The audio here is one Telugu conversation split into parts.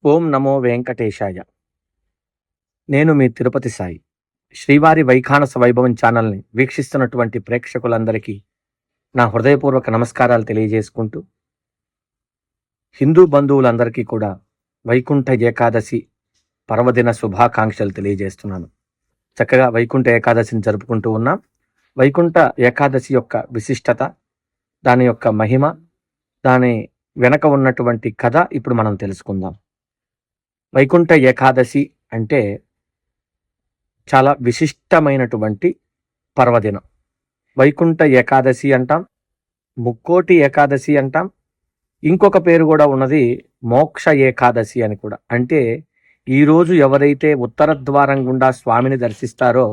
ఓం నమో వెంకటేశాయ. నేను మీ తిరుపతి సాయి. శ్రీవారి వైఖానస వైభవం ఛానల్ని వీక్షిస్తున్నటువంటి ప్రేక్షకులందరికీ నా హృదయపూర్వక నమస్కారాలు తెలియజేసుకుంటూ, హిందూ బంధువులందరికీ కూడా వైకుంఠ ఏకాదశి పర్వదిన శుభాకాంక్షలు తెలియజేస్తున్నాను. చక్కగా వైకుంఠ ఏకాదశిని జరుపుకుంటూ ఉన్నాం. వైకుంఠ ఏకాదశి యొక్క విశిష్టత, దాని యొక్క మహిమ, దాని వెనక ఉన్నటువంటి కథ ఇప్పుడు మనం తెలుసుకుందాం. వైకుంఠ ఏకాదశి అంటే చాలా విశిష్టమైనటువంటి పర్వదినం. వైకుంఠ ఏకాదశి అంటాం, ముక్కోటి ఏకాదశి అంటాం, ఇంకొక పేరు కూడా ఉన్నది మోక్ష ఏకాదశి అని కూడా. అంటే ఈరోజు ఎవరైతే ఉత్తర ద్వారం గుండా స్వామిని దర్శిస్తారో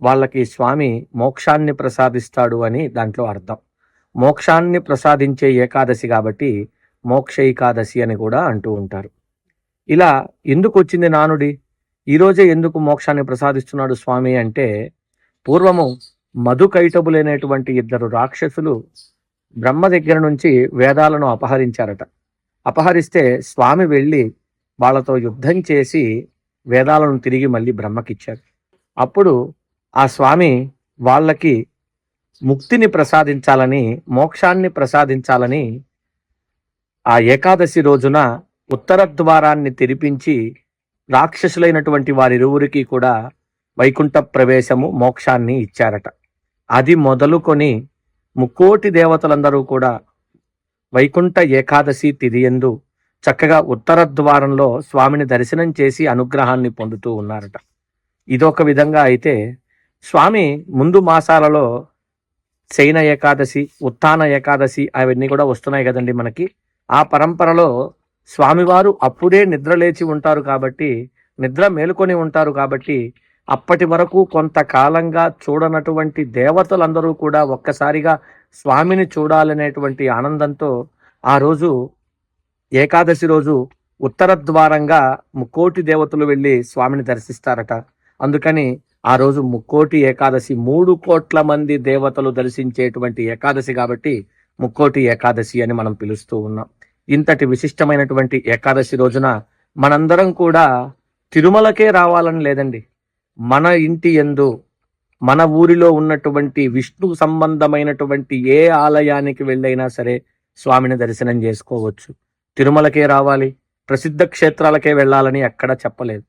వాళ్ళకి స్వామి మోక్షాన్ని ప్రసాదిస్తాడు అని దాంట్లో అర్థం. మోక్షాన్ని ప్రసాదించే ఏకాదశి కాబట్టి మోక్ష ఏకాదశి అని కూడా అంటూ ఉంటారు. ఇలా ఎందుకు వచ్చింది నానుడి? ఈరోజే ఎందుకు మోక్షాన్ని ప్రసాదిస్తున్నాడు స్వామి అంటే, పూర్వము మధుకైటబులైనటువంటి ఇద్దరు రాక్షసులు బ్రహ్మ దగ్గర నుంచి వేదాలను అపహరించారట. అపహరిస్తే స్వామి వెళ్ళి వాళ్ళతో యుద్ధం చేసి వేదాలను తిరిగి మళ్ళీ బ్రహ్మకిచ్చారు. అప్పుడు ఆ స్వామి వాళ్ళకి ముక్తిని ప్రసాదించాలని, మోక్షాన్ని ప్రసాదించాలని ఆ ఏకాదశి రోజున ఉత్తర ద్వారాన్ని తెరిపించి రాక్షసులైనటువంటి వారిరువురికి కూడా వైకుంఠ ప్రవేశము, మోక్షాన్ని ఇచ్చారట. అది మొదలుకొని ముక్కోటి దేవతలందరూ కూడా వైకుంఠ ఏకాదశి తిథియందు చక్కగా ఉత్తర ద్వారంలో స్వామిని దర్శనం చేసి అనుగ్రహాన్ని పొందుతూ ఉన్నారట. ఇదొక విధంగా అయితే, స్వామి ముందు మాసాలలో శయన ఏకాదశి, ఉత్థాన ఏకాదశి అవన్నీ కూడా వస్తున్నాయి కదండి మనకి. ఆ పరంపరలో స్వామివారు అప్పుడే నిద్ర లేచి ఉంటారు కాబట్టి, నిద్ర మేలుకొని ఉంటారు కాబట్టి, అప్పటి వరకు కొంతకాలంగా చూడనటువంటి దేవతలందరూ కూడా ఒక్కసారిగా స్వామిని చూడాలనేటువంటి ఆనందంతో ఆ రోజు ఏకాదశి రోజు ఉత్తర ద్వారంగా ముక్కోటి దేవతలు వెళ్ళి స్వామిని దర్శిస్తారట. అందుకని ఆ రోజు ముక్కోటి ఏకాదశి, 3 కోట్ల మంది దేవతలు దర్శించేటువంటి ఏకాదశి కాబట్టి ముక్కోటి ఏకాదశి అని మనం పిలుస్తూ ఉన్నాం. ఇంతటి విశిష్టమైనటువంటి ఏకాదశి రోజున మనందరం కూడా తిరుమలకే రావాలని లేదండి. మన ఇంటి యందు, మన ఊరిలో ఉన్నటువంటి విష్ణు సంబంధమైనటువంటి ఏ ఆలయానికి వెళ్ళైనా సరే స్వామిని దర్శనం చేసుకోవచ్చు. తిరుమలకే రావాలి, ప్రసిద్ధ క్షేత్రాలకే వెళ్ళాలని ఎక్కడ చెప్పలేదు.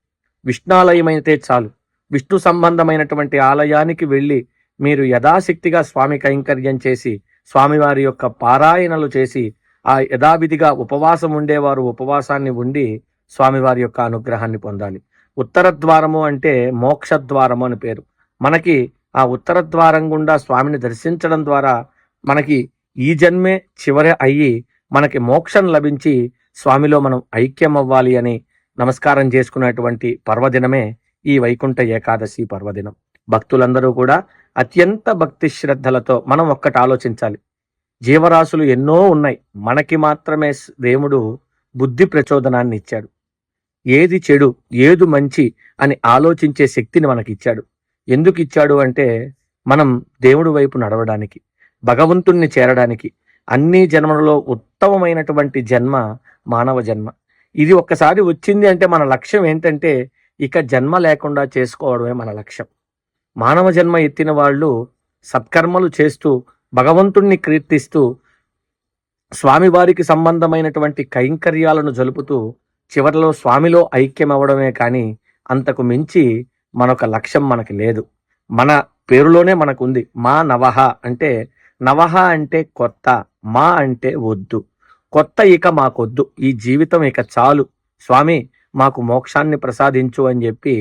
విష్ణాలయం అయితే చాలు. విష్ణు సంబంధమైనటువంటి ఆలయానికి వెళ్ళి మీరు యథాశక్తిగా స్వామి కైంకర్యం చేసి, స్వామివారి యొక్క పారాయణలు చేసి, ఆ యథావిధిగా ఉపవాసం ఉండేవారు ఉపవాసాన్ని ఉండి స్వామివారి యొక్క అనుగ్రహాన్ని పొందాలి. ఉత్తర ద్వారము అంటే మోక్ష ద్వారము అని పేరు. మనకి ఆ ఉత్తర ద్వారం గుండా స్వామిని దర్శించడం ద్వారా మనకి ఈ జన్మే చివరి అయ్యి మనకి మోక్షం లభించి స్వామిలో మనం ఐక్యం అవ్వాలి అని నమస్కారం చేసుకునేటువంటి పర్వదినమే ఈ వైకుంఠ ఏకాదశి పర్వదినం. భక్తులందరూ కూడా అత్యంత భక్తి శ్రద్ధలతో మనం ఒక్కటి ఆలోచించాలి. జీవరాశులు ఎన్నో ఉన్నాయి, మనకి మాత్రమే దేవుడు బుద్ధి ప్రచోదనాన్ని ఇచ్చాడు. ఏది చెడు, ఏది మంచి అని ఆలోచించే శక్తిని మనకి ఇచ్చాడు. ఎందుకు ఇచ్చాడు అంటే, మనం దేవుడి వైపు నడవడానికి, భగవంతుణ్ణి చేరడానికి. అన్ని జన్మలలో ఉత్తమమైనటువంటి జన్మ మానవ జన్మ. ఇది ఒక్కసారి వచ్చింది అంటే మన లక్ష్యం ఏంటంటే, ఇక జన్మ లేకుండా చేసుకోవడమే మన లక్ష్యం. మానవ జన్మ ఎత్తిన వాళ్ళు సత్కర్మలు చేస్తూ, భగవంతుణ్ణి కీర్తిస్తూ, స్వామివారికి సంబంధమైనటువంటి కైంకర్యాలను జలుపుతూ చివరిలో స్వామిలో ఐక్యం అవ్వడమే కానీ అంతకు మించి మనొక లక్ష్యం మనకి లేదు. మన పేరులోనే మనకుంది మా నవహ అంటే, నవహ అంటే కొత్త, మా అంటే వద్దు. కొత్త ఇక మాకొద్దు, ఈ జీవితం ఇక చాలు, స్వామి మాకు మోక్షాన్ని ప్రసాదించు అని చెప్పి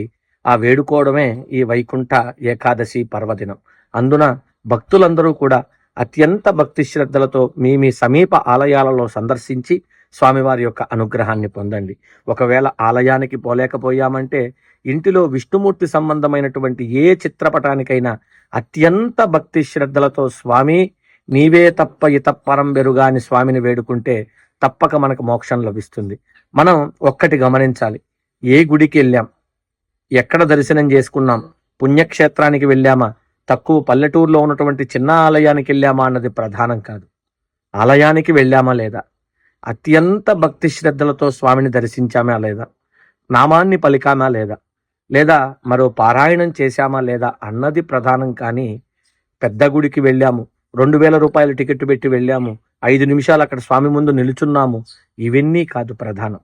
ఆ వేడుకోవడమే ఈ వైకుంఠ ఏకాదశి పర్వదినం. అందున భక్తులందరూ కూడా అత్యంత భక్తి శ్రద్ధలతో మీ సమీప ఆలయాలలో సందర్శించి స్వామివారి యొక్క అనుగ్రహాన్ని పొందండి. ఒకవేళ ఆలయానికి పోలేకపోయామంటే ఇంటిలో విష్ణుమూర్తి సంబంధమైనటువంటి ఏ చిత్రపటానికైనా అత్యంత భక్తి శ్రద్ధలతో స్వామి నీవే తప్ప ఇతప్పరం బెరుగా అని స్వామిని వేడుకుంటే తప్పక మనకు మోక్షం లభిస్తుంది. మనం ఒక్కటి గమనించాలి. ఏ గుడికి వెళ్ళాం, ఎక్కడ దర్శనం చేసుకున్నాం, పుణ్యక్షేత్రానికి వెళ్ళామా, తక్కువ పల్లెటూరులో ఉన్నటువంటి చిన్న ఆలయానికి వెళ్ళామా అన్నది ప్రధానం కాదు. ఆలయానికి వెళ్ళామా లేదా, అత్యంత భక్తి శ్రద్ధలతో స్వామిని దర్శించామా లేదా, నామాన్ని పలికామా లేదా, లేదా మరో పారాయణం చేశామా లేదా అన్నది ప్రధానం. కానీ పెద్ద గుడికి వెళ్ళాము, 2000 రూపాయల టికెట్ పెట్టి వెళ్ళాము, 5 నిమిషాలు అక్కడ స్వామి ముందు నిలుచున్నాము, ఇవన్నీ కాదు ప్రధానం.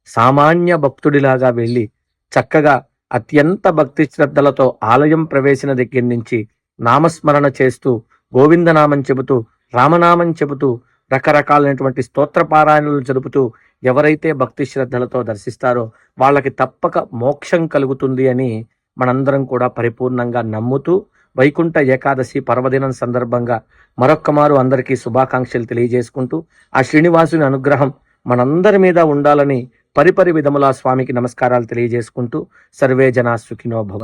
సామాన్య భక్తుడిలాగా వెళ్ళి చక్కగా అత్యంత భక్తి శ్రద్ధలతో ఆలయం ప్రవేశన దగ్గర నుంచి నామస్మరణ చేస్తూ, గోవిందనామం చెబుతూ, రామనామం చెబుతూ, రకరకాలైనటువంటి స్తోత్ర పారాయణలు జరుపుతూ ఎవరైతే భక్తి శ్రద్ధలతో దర్శిస్తారో వాళ్ళకి తప్పక మోక్షం కలుగుతుంది అని మనందరం కూడా పరిపూర్ణంగా నమ్ముతూ, వైకుంఠ ఏకాదశి పర్వదినం సందర్భంగా మరొక్కమారు అందరికీ శుభాకాంక్షలు తెలియజేసుకుంటూ, ఆ శ్రీనివాసుని అనుగ్రహం మనందరి మీద ఉండాలని పరిపరి విధములా స్వామికి నమస్కారాలు తెలియజేసుకుంటూ, సర్వే జనా సుఖినో భవ.